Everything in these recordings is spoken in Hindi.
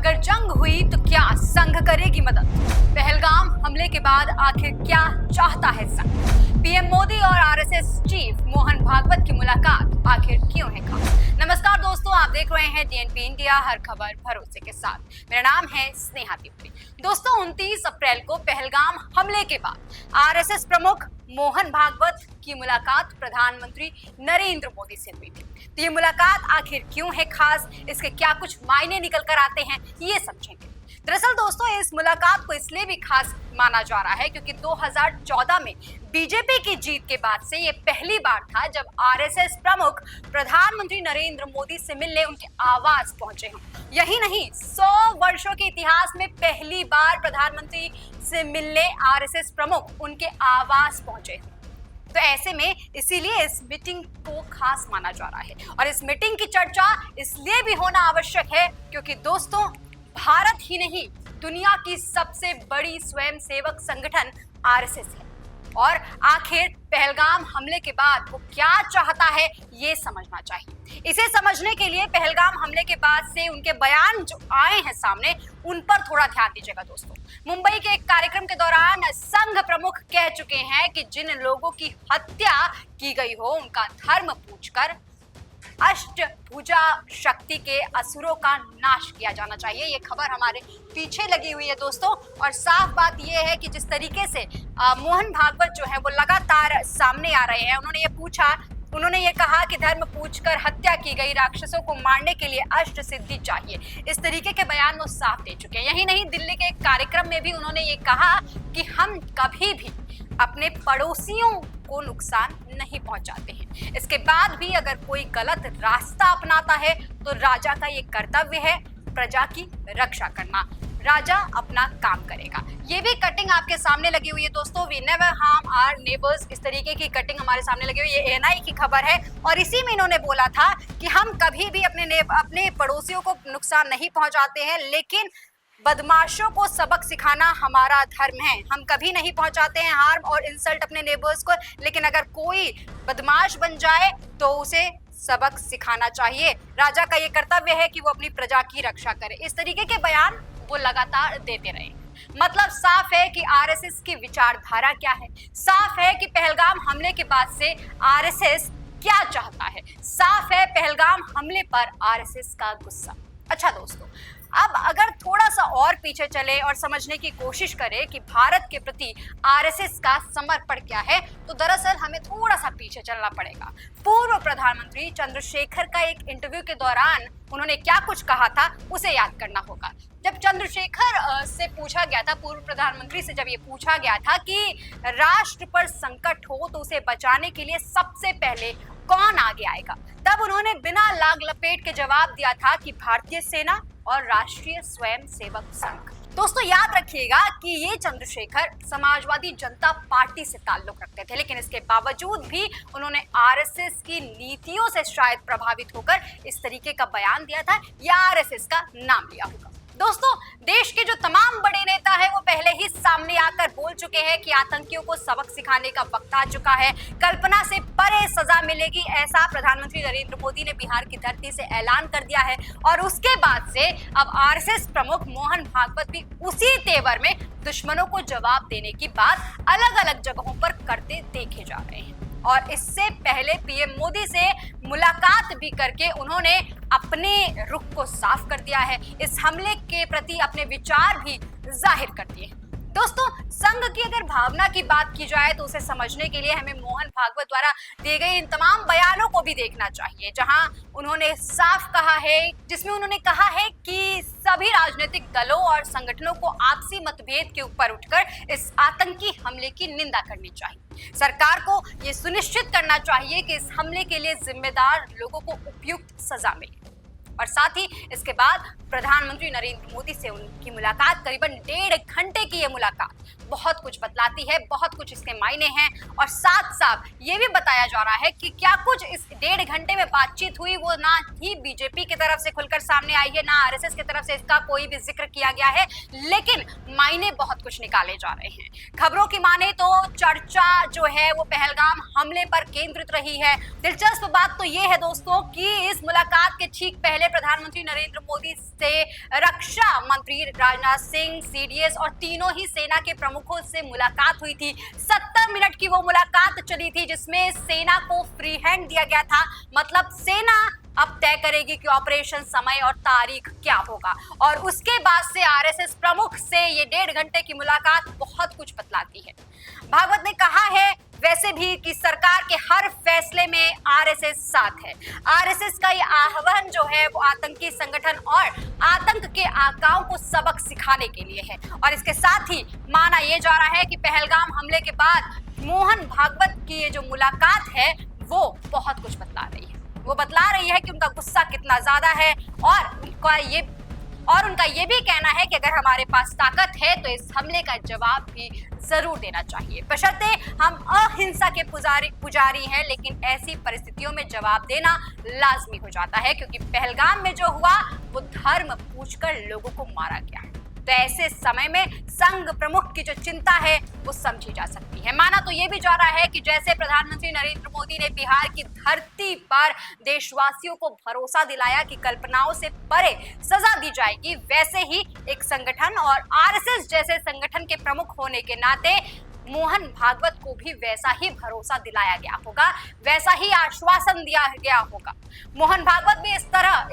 अगर जंग हुई तो क्या संघ करेगी मदद? पहलगाम हमले के बाद आखिर क्या चाहता है संघ? पीएम मोदी और आरएसएस चीफ मोहन भागवत की मुलाकात आखिर क्यों है खास? नमस्कार दोस्तों, आप देख रहे हैं डीएनपी इंडिया, हर खबर भरोसे के साथ। मेरा नाम है स्नेहा तिवारी। दोस्तों, 29 अप्रैल को पहलगाम हमले के बाद आरएसएस प्रमुख मोहन भागवत की मुलाकात प्रधानमंत्री नरेंद्र मोदी से हुई थी। तो ये मुलाकात आखिर क्यों है खास, इसके क्या कुछ मायने निकल कर आते हैं, ये समझेंगे। दरअसल दोस्तों, इस मुलाकात को इसलिए भी खास माना जा रहा है क्योंकि 2014 में बीजेपी की जीत के बाद से ये पहली बार था जब आरएसएस प्रमुख प्रधानमंत्री नरेंद्र मोदी से मिलने उनके आवास पहुंचे हों। यही नहीं, 100 वर्षों के इतिहास में पहली बार प्रधानमंत्री से मिलने आरएसएस प्रमुख उनके आवास पहुंचे हों। तो ऐसे में इसीलिए इस मीटिंग को खास माना जा रहा है और इस मीटिंग की चर्चा इसलिए भी होना आवश्यक है क्योंकि दोस्तों, भारत ही नहीं, दुनिया की सबसे बड़ी स्वयंसेवक संगठन आरएसएस है और आखिर पहलगाम हमले के बाद वो क्या चाहता है ये समझना चाहिए। इसे समझने के लिए पहलगाम हमले के बाद से उनके बयान जो आए हैं सामने, उन पर थोड़ा ध्यान दीजिएगा दोस्तों। मुंबई के एक कार्यक्रम के दौरान संघ प्रमुख कह चुके हैं कि जिन लोगों की हत्या की गई हो उनका धर्म पूछकर अष्टभुजा शक्ति के असुरों का नाश किया जाना चाहिए। ये खबर हमारे पीछे लगी हुई है दोस्तों, और साफ बात यह है कि जिस तरीके से मोहन भागवत जो है वो लगातार सामने आ रहे हैं, उन्होंने ये कहा कि धर्म पूछकर हत्या की गई, राक्षसों को मारने के लिए अष्ट सिद्धि चाहिए। इस तरीके के बयान वो साफ दे चुके हैं। यही नहीं, दिल्ली के एक कार्यक्रम में भी उन्होंने ये कहा कि हम कभी भी अपने पड़ोसियों को नुकसान नहीं पहुंचाते हैं। इसके बाद भी अगर कोई गलत रास्ता अपनाता है तो राजा का ये कर्तव्य है प्रजा की रक्षा करना। राजा अपना काम करेगा। ये भी कटिंग आपके सामने लगी हुई है दोस्तों, we never harm our neighbours, इस तरीके की कटिंग हमारे सामने लगी हुई है। ये एएनआई की खबर है और इसी में इन्होंने बोला था कि हम कभी भी अपने पड़ोसियों को नुकसान नहीं पहुंचाते हैं, लेकिन बदमाशों को सबक सिखाना हमारा धर्म है। हम कभी नहीं पहुंचाते हैं हार्म और इंसल्ट अपने नेबर्स को, लेकिन अगर कोई बदमाश बन जाए तो उसे सबक सिखाना चाहिए। राजा का ये कर्तव्य है कि वो अपनी प्रजा की रक्षा करे। इस तरीके के बयान वो लगातार देते रहे। मतलब साफ है कि आरएसएस की विचारधारा क्या है, साफ है कि पहलगाम हमले के बाद से आरएसएस क्या चाहता है, साफ है पहलगाम हमले पर आरएसएस का गुस्सा। अच्छा दोस्तों, अब अगर थोड़ा सा और पीछे चले और समझने की कोशिश करें कि भारत के प्रति आरएसएस का समर्पण क्या है, तो दरअसल हमें थोड़ा सा पीछे चलना पड़ेगा। पूर्व प्रधानमंत्री चंद्रशेखर का एक इंटरव्यू के दौरान उन्होंने क्या कुछ कहा था, उसे याद करना होगा। जब चंद्रशेखर से पूछा गया था, पूर्व प्रधानमंत्री से जब ये पूछा गया था कि राष्ट्र पर संकट हो तो उसे बचाने के लिए सबसे पहले कौन आगे आएगा, तब उन्होंने बिना लाग लपेट के जवाब दिया था कि भारतीय सेना और राष्ट्रीय स्वयंसेवक संघ। दोस्तों, याद रखिएगा कि ये चंद्रशेखर समाजवादी जनता पार्टी से ताल्लुक रखते थे, लेकिन इसके बावजूद भी उन्होंने आरएसएस की नीतियों से शायद प्रभावित होकर इस तरीके का बयान दिया था या आरएसएस का नाम लिया होगा। दोस्तों, देश के जो तमाम बड़े नेता हैं वो पहले ही सामने आकर बोल चुके हैं कि आतंकियों को सबक सिखाने का वक्त आ चुका है, कल्पना से परे सजा मिलेगी, ऐसा प्रधानमंत्री नरेंद्र मोदी ने बिहार की धरती से ऐलान कर दिया है। और उसके बाद से अब आरएसएस प्रमुख मोहन भागवत भी उसी तेवर में दुश्मनों को जवाब देने की बात अलग अलग जगहों पर करते देखे जा रहे हैं। और इससे पहले पीएम मोदी से मुलाकात भी करके उन्होंने अपने रुख को साफ कर दिया है, इस हमले के प्रति अपने विचार भी जाहिर कर दिए। दोस्तों, संघ की अगर भावना की बात की जाए तो उसे समझने के लिए हमें मोहन भागवत द्वारा दिए गए इन तमाम बयानों को भी देखना चाहिए, जहां उन्होंने साफ कहा है, जिसमें उन्होंने कहा है कि सभी राजनीतिक दलों और संगठनों को आपसी मतभेद के ऊपर उठकर इस आतंकी हमले की निंदा करनी चाहिए। सरकार को यह सुनिश्चित करना चाहिए कि इस हमले के लिए जिम्मेदार लोगों को उपयुक्त सजा मिले। और साथ ही इसके बाद प्रधानमंत्री नरेंद्र मोदी से उनकी मुलाकात, करीबन 1.5 घंटे की ये मुलाकात बहुत कुछ बतलाती है, बहुत कुछ इसके मायने हैं। और साथ साथ ये भी बताया जा रहा है कि क्या कुछ इस 1.5 घंटे में बातचीत हुई वो ना ही बीजेपी की तरफ से खुलकर सामने आई है, ना आरएसएस की तरफ से इसका कोई भी जिक्र किया गया है, लेकिन मायने बहुत कुछ निकाले जा रहे हैं। खबरों की माने तो चर्चा जो है वो पहलगाम हमले पर केंद्रित रही है। दिलचस्प बात तो ये है दोस्तों कि इस मुलाकात के ठीक पहले प्रधानमंत्री नरेंद्र मोदी से रक्षा मंत्री राजनाथ सिंह, सीडीएस और तीनों ही सेना के प्रमुखों से मुलाकात हुई थी। 70 मिनट की वो मुलाकात चली थी जिसमें सेना को फ्री हैंड दिया गया था। मतलब सेना अब तय करेगी कि ऑपरेशन समय और तारीख क्या होगा। और उसके बाद से आरएसएस प्रमुख से ये 1.5 घंटे की मुलाकात बहुत कुछ बतलाती है। भागवत ने कहा है वैसे भी कि सरकार के हर फैसले में आरएसएस साथ है। आरएसएस का ये आह्वान जो है वो आतंकी संगठन और आतंक के आकाओं को सबक सिखाने के लिए है। और इसके साथ ही माना यह जा रहा है कि पहलगाम हमले के बाद मोहन भागवत की ये जो मुलाकात है वो बहुत कुछ बतला रही है। वो बतला रही है कि उनका गुस्सा कितना ज्यादा है और उनका ये भी कहना है कि अगर हमारे पास ताकत है तो इस हमले का जवाब भी जरूर देना चाहिए। बशर्ते हम अहिंसा के पुजारी हैं, लेकिन ऐसी परिस्थितियों में जवाब देना लाजमी हो जाता है क्योंकि पहलगाम में जो हुआ वो धर्म पूछकर लोगों को मारा गया है। तो ऐसे समय में संघ प्रमुख की जो चिंता है वो समझी जा सकती है। माना तो ये भी जा रहा है कि जैसे प्रधानमंत्री नरेंद्र मोदी ने बिहार की धरती पर देशवासियों को भरोसा दिलाया कि कल्पनाओं से परे सजा दी जाएगी, वैसे ही एक संगठन और आरएसएस जैसे संगठन के प्रमुख होने के नाते मोहन भागवत को भी वैसा ही भरोसा दिलाया गया होगा, वैसा ही आश्वासन दिया गया होगा। मोहन भागवत भी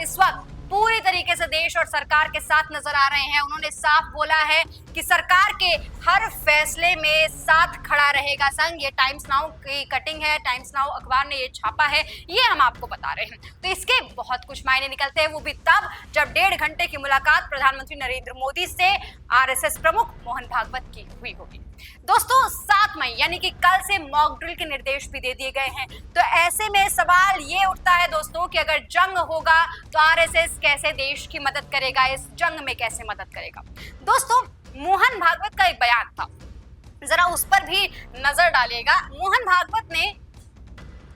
इस वक्त पूरी तरीके से देश और सरकार के साथ नजर आ रहे हैं। उन्होंने साफ बोला है कि सरकार के हर फैसले में साथ खड़ा रहेगा संघ। ये टाइम्स नाउ की कटिंग है, टाइम्स नाउ अखबार ने ये छापा है, ये हम आपको बता रहे हैं। तो इसके बहुत कुछ मायने निकलते हैं, वो भी तब जब 1.5 घंटे की मुलाकात प्रधानमंत्री नरेंद्र मोदी से आरएसएस प्रमुख मोहन भागवत की हुई होगी। दोस्तों 7 मई यानी कि कल से मॉक ड्रिल के निर्देश भी दे दिए गए हैं। तो ऐसे में सवाल ये उठता है दोस्तों कि अगर जंग होगा तो आरएसएस कैसे देश की मदद करेगा, इस जंग में कैसे मदद करेगा। दोस्तों मोहन भागवत का एक बयान था, जरा उस पर भी नजर डालिएगा। मोहन भागवत ने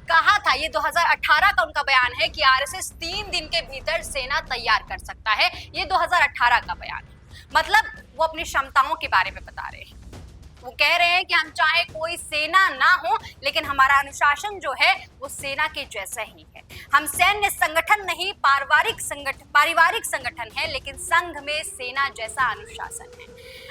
कहा था, ये 2018 का उनका बयान है कि आरएसएस 3 दिन के भीतर सेना तैयार कर सकता है। ये 2018 का बयान है। मतलब वो अपनी क्षमताओं के बारे में बता रहे हैं। वो कह रहे हैं कि हम चाहे कोई सेना ना हो लेकिन हमारा अनुशासन जो है वो सेना के जैसा ही है। हम सैन्य संगठन नहीं पारिवारिक संगठन है, लेकिन संघ में सेना जैसा अनुशासन है।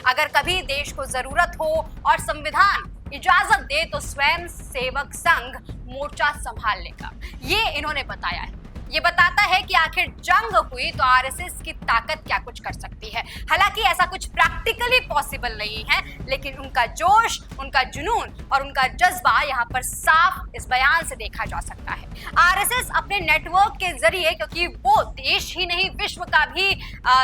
अगर कभी देश को जरूरत हो और संविधान इजाजत दे तो स्वयं सेवक संघ मोर्चा संभाल लेगा, ये इन्होंने बताया है। ये बताता है कि आखिर जंग हुई तो आरएसएस की ताकत क्या कुछ कर सकती है। हालांकि ऐसा कुछ प्रैक्टिकली पॉसिबल नहीं है, लेकिन उनका जोश, उनका जुनून और उनका जज्बा यहाँ पर साफ इस बयान से देखा जा सकता है। आरएसएस अपने नेटवर्क के जरिए, क्योंकि वो देश ही नहीं विश्व का भी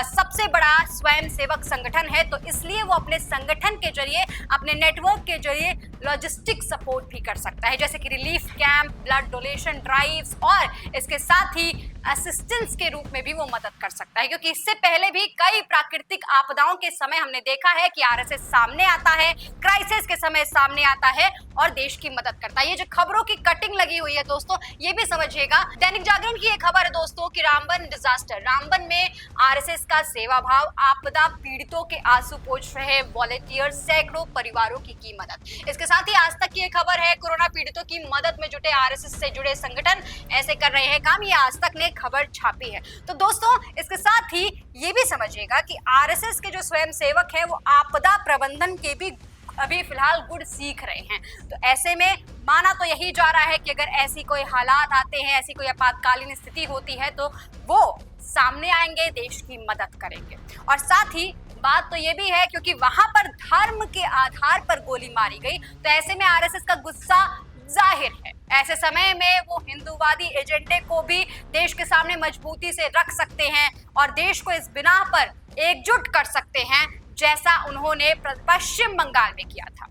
सबसे बड़ा स्वयंसेवक संगठन है, तो इसलिए वो अपने संगठन के जरिए, अपने नेटवर्क के जरिए लॉजिस्टिक सपोर्ट भी कर सकता है, जैसे कि relief camp, blood donation drives और इसके साथ असिस्टेंस के रूप में भी वो मदद कर सकता है। क्योंकि इससे पहले भी कई प्राकृतिक आपदाओं के समय हमने देखा है कि आरएसएस सामने आता है, क्राइसिस के समय सामने आता है और देश की मदद करता है। ये जो खबरों की कटिंग लगी हुई है दोस्तों, ये भी समझिएगा। दैनिक जागरण की एक खबर है दोस्तों कि रामबन डिजास्टर, रामबन में आरएसएस का सेवा भाव, आपदा पीड़ितों के आंसू पोंछ रहे वॉलंटियर, सैकड़ों परिवारों की मदद। इसके साथ ही आज तक की एक खबर है, कोरोना पीड़ितों की मदद में जुटे आरएसएस से जुड़े संगठन ऐसे कर रहे हैं काम, ये आज तक ने खबर छापी है। तो दोस्तों इसके साथ ही ये भी समझिएगा कि आरएसएस के जो स्वयंसेवक हैं वो आपदा प्रबंधन के भी अभी फिलहाल गुण सीख रहे हैं। तो ऐसे में माना तो यही जा रहा है कि अगर ऐसी कोई हालात आते हैं, ऐसी कोई आपातकालीन स्थिति होती है तो वो सामने आएंगे, देश की मदद करेंगे। और साथ ही बात तो ये भी है क्योंकि वहां पर धर्म के आधार पर गोली मारी गई, तो ऐसे में आरएसएस का गुस्सा जाहिर है। ऐसे समय में वो हिंदूवादी एजेंडे को भी देश के सामने मजबूती से रख सकते हैं और देश को इस बिना पर एकजुट कर सकते हैं, जैसा उन्होंने पश्चिम बंगाल में किया था।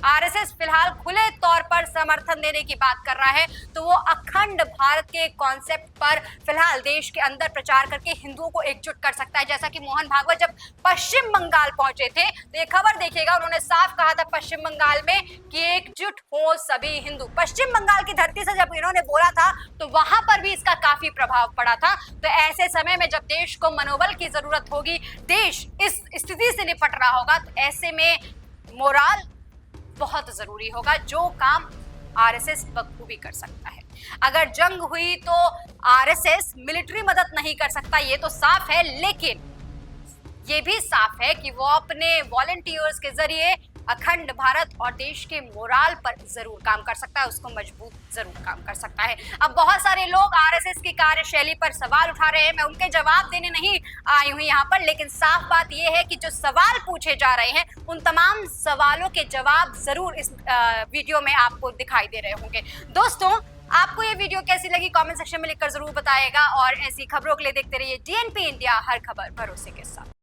आरएसएस फिलहाल खुले तौर पर समर्थन देने की बात कर रहा है, तो वो अखंड भारत के कॉन्सेप्ट पर फिलहाल देश के अंदर प्रचार करके हिंदुओं को एकजुट कर सकता है। जैसा कि मोहन भागवत जब पश्चिम बंगाल पहुंचे थे तो ये खबर देखिएगा, उन्होंने साफ कहा था पश्चिम बंगाल में कि एकजुट हो सभी हिंदू। पश्चिम बंगाल की धरती से जब इन्होंने बोला था तो वहां पर भी इसका काफी प्रभाव पड़ा था। तो ऐसे समय में जब देश को मनोबल की जरूरत होगी, देश इस स्थिति से निपट रहा होगा, तो ऐसे में मोराल बहुत जरूरी होगा, जो काम आरएसएस बखूबी कर सकता है। अगर जंग हुई तो आरएसएस मिलिट्री मदद नहीं कर सकता, ये तो साफ है, लेकिन ये भी साफ है कि वो अपने वॉलंटियर्स के जरिए अखंड भारत और देश के मोराल पर जरूर काम कर सकता है, उसको मजबूत जरूर काम कर सकता है। अब बहुत सारे लोग आरएसएस की कार्यशैली पर सवाल उठा रहे हैं, मैं उनके जवाब देने नहीं आई हूं यहाँ पर, लेकिन साफ बात यह है कि जो सवाल पूछे जा रहे हैं उन तमाम सवालों के जवाब जरूर इस वीडियो में आपको दिखाई दे रहे होंगे। दोस्तों, आपको ये वीडियो कैसी लगी कमेंट सेक्शन में लिखकर जरूर बताइएगा और ऐसी खबरों के लिए देखते रहिए डीएनपी इंडिया, हर खबर भरोसे के साथ।